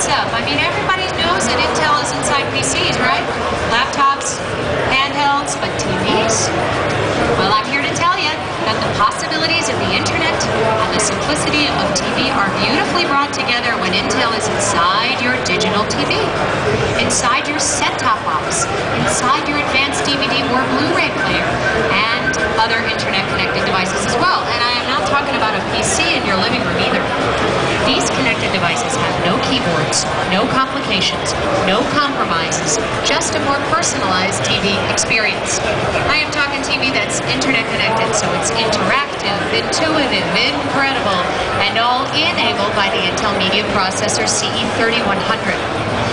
what's up? I mean, everybody knows that Intel is inside PCs, right? Laptops, handhelds, but TVs? Well, I'm here to tell you that the possibilities of the internet and the simplicity of TV are beautifully brought together when Intel is inside your digital TV, inside your set-top box, inside your advanced DVD or Blu-ray player, and other internet-connected devices as well. And I am not talking about a PC in your living room either. These connected devices have no keyboards, no complications, no compromises, just a more personalized TV experience. I am talking TV that's internet connected, so it's interactive, intuitive, incredible, and all enabled by the Intel Media Processor CE3100.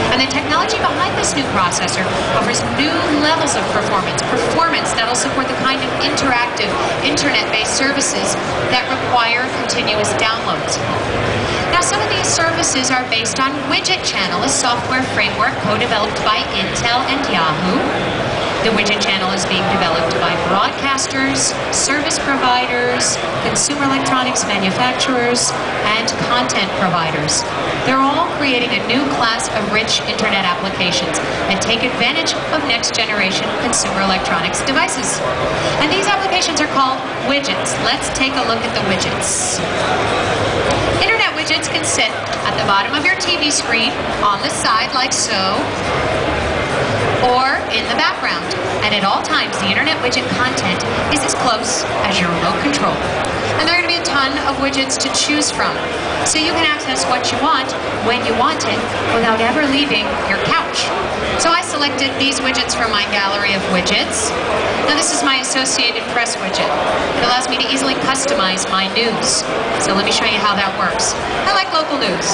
And the technology behind this new processor offers new levels of performance that'll support the kind of interactive, internet-based services that require continuous downloads. Now, some of these services are based on Widget Channel, a software framework co-developed by Intel and Yahoo. The Widget Channel is being developed by broadcasters, service providers, consumer electronics manufacturers, and content providers. They're all creating a new class of rich internet applications that take advantage of next-generation consumer electronics devices. And these applications are called widgets. Let's take a look at the widgets. Internet widgets can sit at the bottom of your TV screen, on the side like so, or in the background. And at all times, the internet widget content is as close as your remote control. And there are going to be a ton of widgets to choose from. So you can access what you want, when you want it, without ever leaving your couch. So I selected these widgets from my gallery of widgets. Now this is my Associated Press widget. It allows me to easily customize my news. So let me show you how that works. I like local news,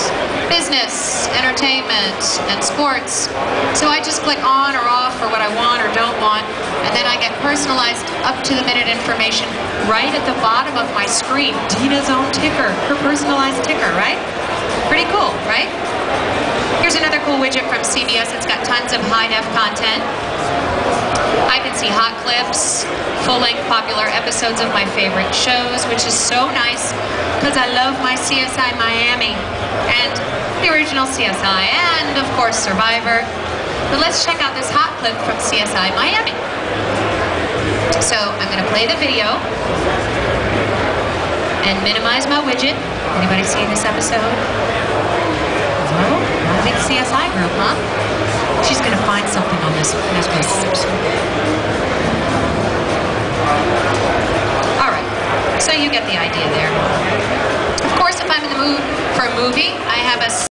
business, entertainment, and sports. So I just click on or off for what I want or don't want, and then I get personalized up-to-the-minute information right at the bottom of my screen. Tina's own ticker, her personalized ticker, right? Pretty cool, right? Here's another cool widget from CBS. It's got tons of high-def content. I can see hot clips, full-length popular episodes of my favorite shows, which is so nice because I love my CSI Miami and the original CSI and, of course, Survivor. But let's check out this hot clip from CSI Miami. So I'm going to play the video and minimize my widget. Anybody seen this episode? No? Not a big CSI group, huh? She's going to find something on this. All right. So you get the idea there. Of course, if I'm in the mood for a movie, I have a